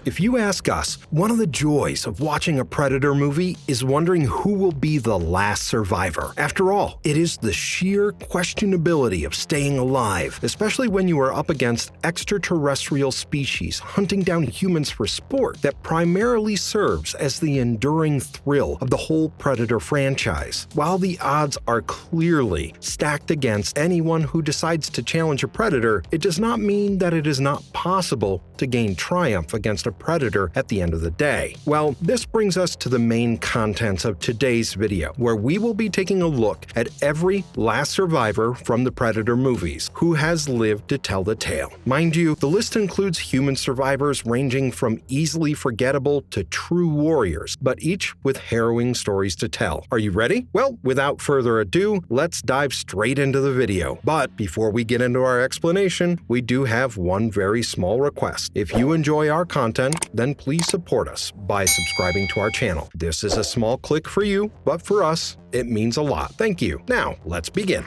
If you ask us, one of the joys of watching a Predator movie is wondering who will be the last survivor. After all, it is the sheer questionability of staying alive, especially when you are up against extraterrestrial species hunting down humans for sport, that primarily serves as the enduring thrill of the whole Predator franchise. While the odds are clearly stacked against anyone who decides to challenge a Predator, it does not mean that it is not possible to gain triumph against a Predator at the end of the day. Well, this brings us to the main contents of today's video, where we will be taking a look at every last survivor from the Predator movies who has lived to tell the tale. Mind you, the list includes human survivors ranging from easily forgettable to true warriors, but each with harrowing stories to tell. Are you ready? Well, without further ado, let's dive straight into the video. But before we get into our explanation, we do have one very small request. If you enjoy our content, then please support us by subscribing to our channel. This is a small click for you, but for us, it means a lot. Thank you. Now, let's begin.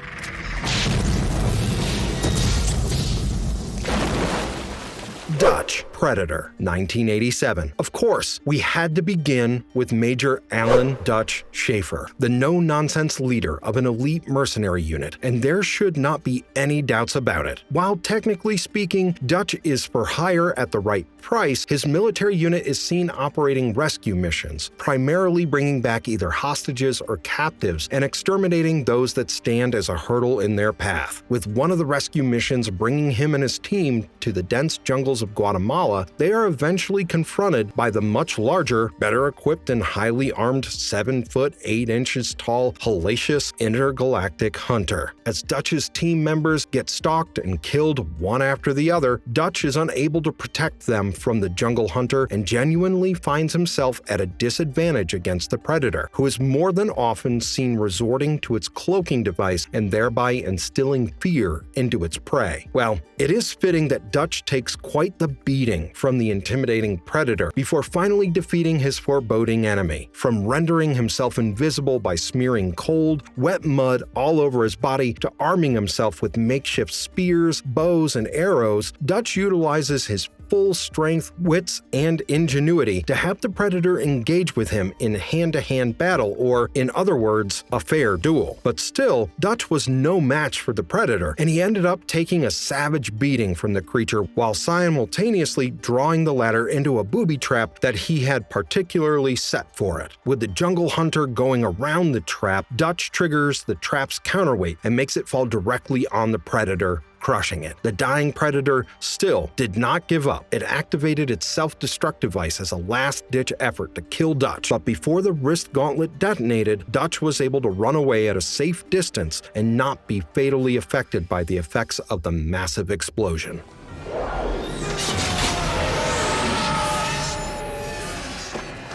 Dutch Predator, 1987. Of course, we had to begin with Major Alan Dutch Schaefer, the no-nonsense leader of an elite mercenary unit, and there should not be any doubts about it. While technically speaking, Dutch is for hire at the right price, his military unit is seen operating rescue missions, primarily bringing back either hostages or captives and exterminating those that stand as a hurdle in their path. With one of the rescue missions bringing him and his team to the dense jungles of Guatemala, they are eventually confronted by the much larger, better equipped and highly armed 7 foot 8 inches tall, hellacious intergalactic hunter. As Dutch's team members get stalked and killed one after the other, Dutch is unable to protect them from the jungle hunter and genuinely finds himself at a disadvantage against the Predator, who is more than often seen resorting to its cloaking device and thereby instilling fear into its prey. Well, it is fitting that Dutch takes quite the beating from the intimidating Predator before finally defeating his foreboding enemy. From rendering himself invisible by smearing cold, wet mud all over his body to arming himself with makeshift spears, bows, and arrows, Dutch utilizes his full strength, wits, and ingenuity to have the Predator engage with him in hand-to-hand battle, or, in other words, a fair duel. But still, Dutch was no match for the Predator, and he ended up taking a savage beating from the creature while simultaneously drawing the latter into a booby trap that he had particularly set for it. With the jungle hunter going around the trap, Dutch triggers the trap's counterweight and makes it fall directly on the Predator, crushing it. The dying Predator still did not give up. It activated its self-destruct device as a last-ditch effort to kill Dutch, but before the wrist gauntlet detonated, Dutch was able to run away at a safe distance and not be fatally affected by the effects of the massive explosion.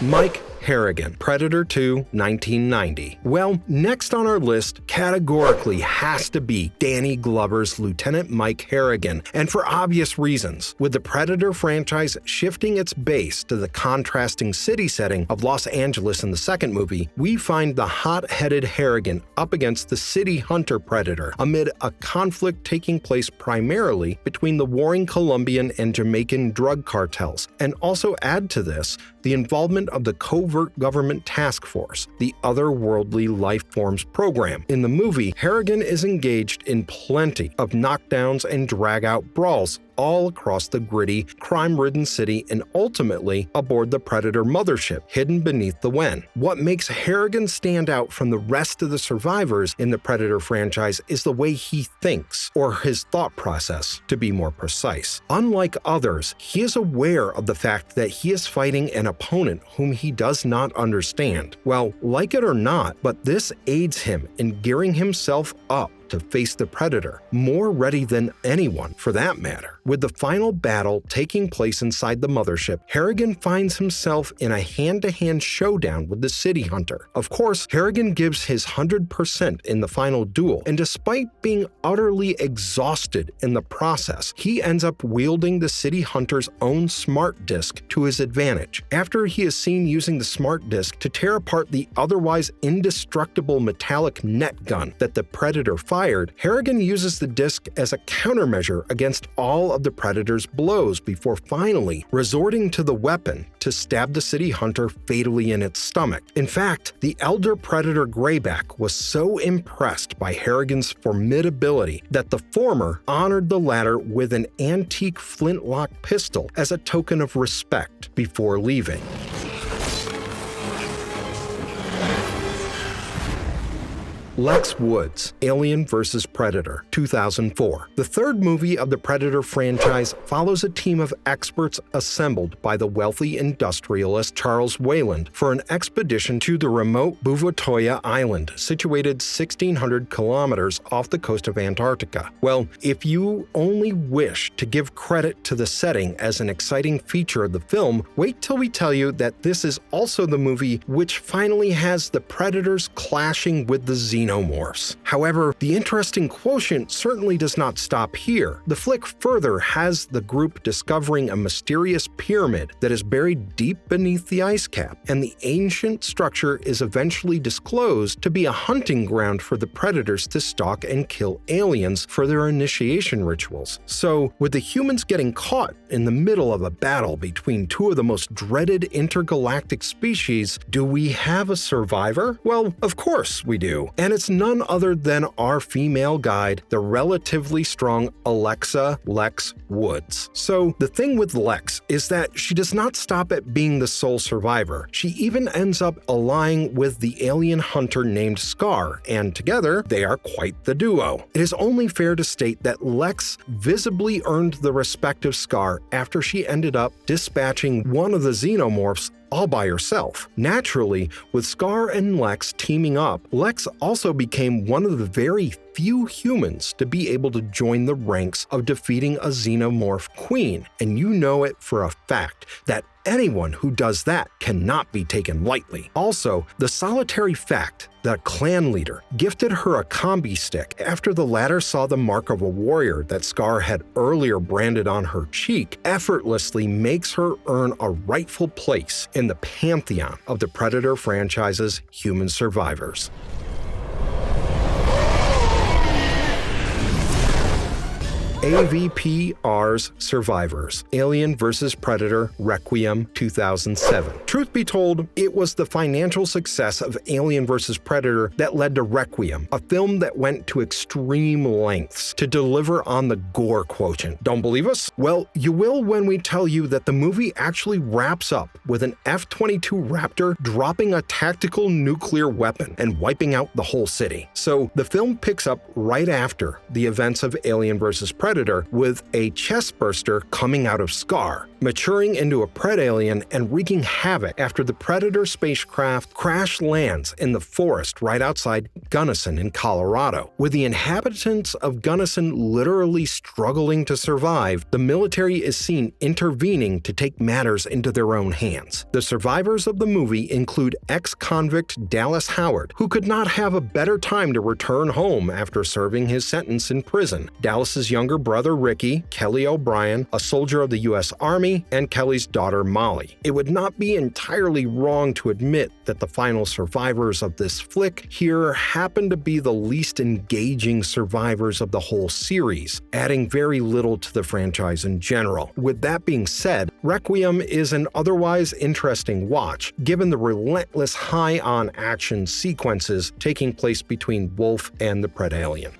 Mike Harrigan, Predator 2, 1990. Well, next on our list categorically has to be Danny Glover's Lieutenant Mike Harrigan, and for obvious reasons. With the Predator franchise shifting its base to the contrasting city setting of Los Angeles in the second movie, we find the hot-headed Harrigan up against the city hunter Predator amid a conflict taking place primarily between the warring Colombian and Jamaican drug cartels, and also add to this the involvement of the covert government task force, the Otherworldly Life Forms program. In the movie, Harrigan is engaged in plenty of knockdowns and drag-out brawls all across the gritty, crime-ridden city and ultimately aboard the Predator mothership hidden beneath the Wen. What makes Harrigan stand out from the rest of the survivors in the Predator franchise is the way he thinks, or his thought process, to be more precise. Unlike others, he is aware of the fact that he is fighting an opponent whom he does not understand. Well, like it or not, but this aids him in gearing himself up to face the Predator, more ready than anyone for that matter. With the final battle taking place inside the mothership, Harrigan finds himself in a hand-to-hand showdown with the city hunter. Of course, Harrigan gives his 100% in the final duel, and despite being utterly exhausted in the process, he ends up wielding the city hunter's own smart disc to his advantage. After he is seen using the smart disc to tear apart the otherwise indestructible metallic net gun that the Predator fired, fired, Harrigan uses the disc as a countermeasure against all of the Predator's blows before finally resorting to the weapon to stab the city hunter fatally in its stomach. In fact, the elder Predator Greyback was so impressed by Harrigan's formidability that the former honored the latter with an antique flintlock pistol as a token of respect before leaving. Lex Woods, Alien vs. Predator, 2004. The third movie of the Predator franchise follows a team of experts assembled by the wealthy industrialist Charles Wayland for an expedition to the remote Buvatoya Island, situated 1,600 kilometers off the coast of Antarctica. Well, if you only wish to give credit to the setting as an exciting feature of the film, wait till we tell you that this is also the movie which finally has the Predators clashing with the Xenomorphs. However, the interesting quotient certainly does not stop here. The flick further has the group discovering a mysterious pyramid that is buried deep beneath the ice cap, and the ancient structure is eventually disclosed to be a hunting ground for the Predators to stalk and kill aliens for their initiation rituals. So, with the humans getting caught in the middle of a battle between two of the most dreaded intergalactic species, do we have a survivor? Well, of course we do. And it's none other than our female guide, the relatively strong Alexa Lex Woods. So the thing with Lex is that she does not stop at being the sole survivor. She even ends up allying with the alien hunter named Scar, and together they are quite the duo. It is only fair to state that Lex visibly earned the respect of Scar after she ended up dispatching one of the xenomorphs all by herself. Naturally, with Scar and Lex teaming up, Lex also became one of the very few humans to be able to join the ranks of defeating a xenomorph queen, and you know it for a fact that anyone who does that cannot be taken lightly. Also, the solitary fact that a clan leader gifted her a combi stick after the latter saw the mark of a warrior that Scar had earlier branded on her cheek effortlessly makes her earn a rightful place in the pantheon of the Predator franchise's human survivors. AVPR's Survivors, Alien vs. Predator Requiem 2007. Truth be told, it was the financial success of Alien vs. Predator that led to Requiem, a film that went to extreme lengths to deliver on the gore quotient. Don't believe us? Well, you will when we tell you that the movie actually wraps up with an F-22 Raptor dropping a tactical nuclear weapon and wiping out the whole city. So the film picks up right after the events of Alien vs. Predator with a chestburster coming out of Scar, maturing into a Predalien and wreaking havoc after the Predator spacecraft crash lands in the forest right outside Gunnison in Colorado. With the inhabitants of Gunnison literally struggling to survive, the military is seen intervening to take matters into their own hands. The survivors of the movie include ex-convict Dallas Howard, who could not have a better time to return home after serving his sentence in prison. Dallas's younger brother Ricky, Kelly O'Brien, a soldier of the U.S. Army, and Kelly's daughter Molly. It would not be entirely wrong to admit that the final survivors of this flick here happen to be the least engaging survivors of the whole series, adding very little to the franchise in general. With that being said, Requiem is an otherwise interesting watch, given the relentless high-on action sequences taking place between Wolf and the Predalien.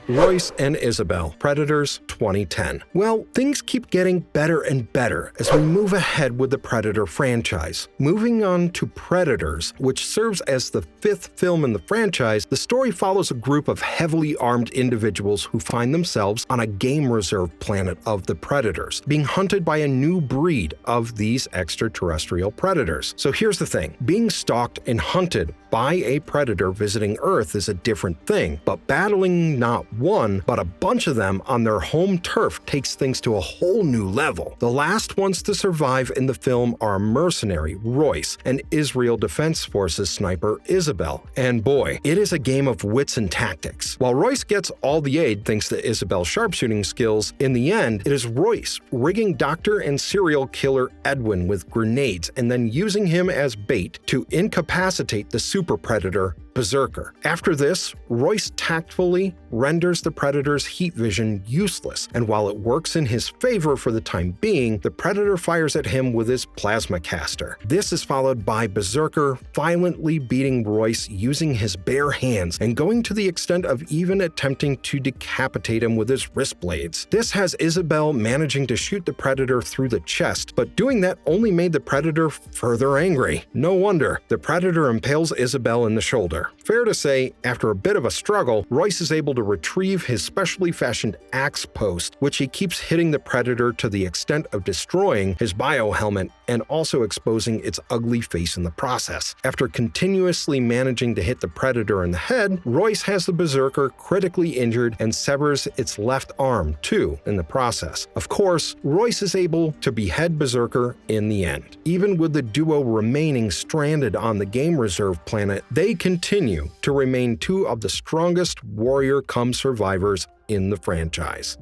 Royce and Isabel, Predators 2010. Well, things keep getting better and better as we move ahead with the Predator franchise. Moving on to Predators, which serves as the fifth film in the franchise, the story follows a group of heavily armed individuals who find themselves on a game reserve planet of the Predators, being hunted by a new breed of these extraterrestrial predators. So here's the thing, being stalked and hunted by a predator visiting Earth is a different thing, but battling not one, but a bunch of them on their home turf takes things to a whole new level. The last ones to survive in the film are a mercenary, Royce, and Israel Defense Forces sniper, Isabel. And boy, it is a game of wits and tactics. While Royce gets all the aid thanks to Isabel's sharpshooting skills, in the end, it is Royce rigging doctor and serial killer Edwin with grenades and then using him as bait to incapacitate the super predator Berserker. After this, Royce tactfully renders the Predator's heat vision useless, and while it works in his favor for the time being, the Predator fires at him with his plasma caster. This is followed by Berserker violently beating Royce using his bare hands and going to the extent of even attempting to decapitate him with his wrist blades. This has Isabel managing to shoot the Predator through the chest, but doing that only made the Predator further angry. No wonder, the Predator impales Isabel in the shoulder. Fair to say, after a bit of a struggle, Royce is able to retrieve his specially fashioned axe post, which he keeps hitting the Predator to the extent of destroying his biohelmet and also exposing its ugly face in the process. After continuously managing to hit the Predator in the head, Royce has the Berserker critically injured and severs its left arm, too, in the process. Of course, Royce is able to behead Berserker in the end. Even with the duo remaining stranded on the game reserve planet, they continue to remain two of the strongest warrior-cum-survivors in the franchise.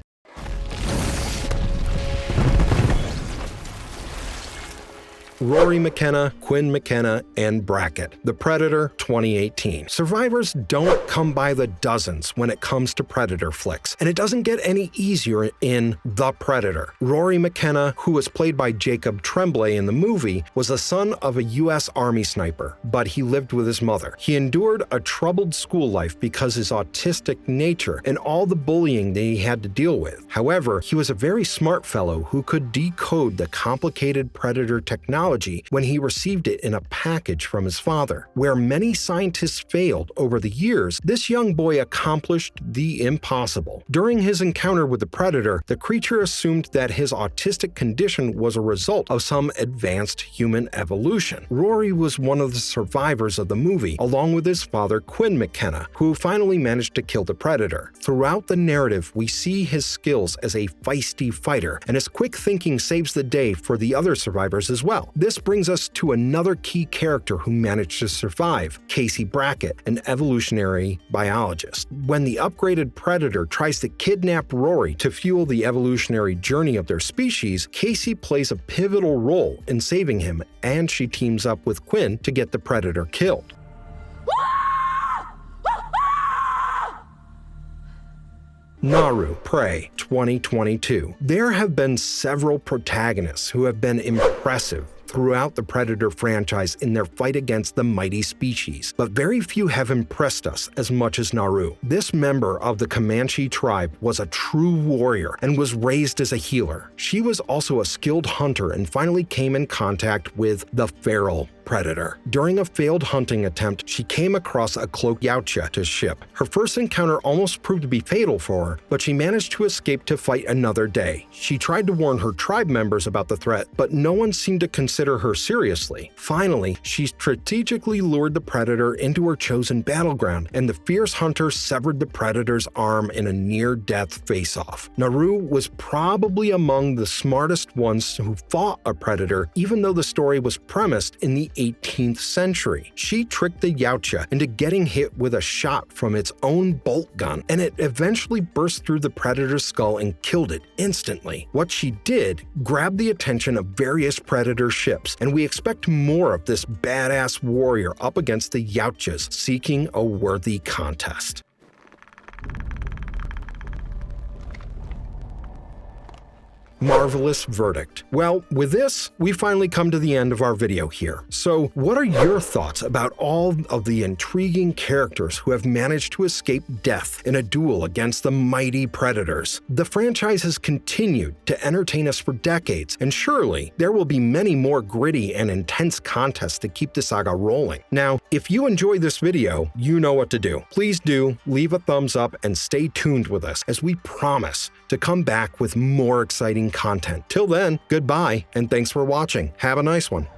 Rory McKenna, Quinn McKenna, and Brackett, The Predator 2018. Survivors don't come by the dozens when it comes to Predator flicks, and it doesn't get any easier in The Predator. Rory McKenna, who was played by Jacob Tremblay in the movie, was the son of a U.S. Army sniper, but he lived with his mother. He endured a troubled school life because his autistic nature and all the bullying that he had to deal with. However, he was a very smart fellow who could decode the complicated Predator technology when he received it in a package from his father. Where many scientists failed over the years, this young boy accomplished the impossible. During his encounter with the Predator, the creature assumed that his autistic condition was a result of some advanced human evolution. Rory was one of the survivors of the movie, along with his father Quinn McKenna, who finally managed to kill the Predator. Throughout the narrative, we see his skills as a feisty fighter, and his quick thinking saves the day for the other survivors as well. This brings us to another key character who managed to survive, Casey Brackett, an evolutionary biologist. When the upgraded Predator tries to kidnap Rory to fuel the evolutionary journey of their species, Casey plays a pivotal role in saving him, and she teams up with Quinn to get the Predator killed. Naru, Prey 2022. There have been several protagonists who have been impressive throughout the Predator franchise in their fight against the mighty species, but very few have impressed us as much as Naru. This member of the Comanche tribe was a true warrior and was raised as a healer. She was also a skilled hunter and finally came in contact with the feral Predator. During a failed hunting attempt, she came across a cloaked Yautja ship. Her first encounter almost proved to be fatal for her, but she managed to escape to fight another day. She tried to warn her tribe members about the threat, but no one seemed to consider her seriously. Finally, she strategically lured the Predator into her chosen battleground, and the fierce hunter severed the Predator's arm in a near-death face-off. Naru was probably among the smartest ones who fought a Predator, even though the story was premised in the 18th century. She tricked the Yautja into getting hit with a shot from its own bolt gun, and it eventually burst through the Predator's skull and killed it instantly. What she did grabbed the attention of various Predator ships, and we expect more of this badass warrior up against the Yautjas seeking a worthy contest. Marvelous verdict. Well, with this, we finally come to the end of our video here. So, what are your thoughts about all of the intriguing characters who have managed to escape death in a duel against the mighty Predators? The franchise has continued to entertain us for decades, and surely there will be many more gritty and intense contests to keep the saga rolling. Now, if you enjoyed this video, you know what to do. Please do leave a thumbs up and stay tuned with us as we promise to come back with more exciting content. Till then, goodbye, and thanks for watching. Have a nice one.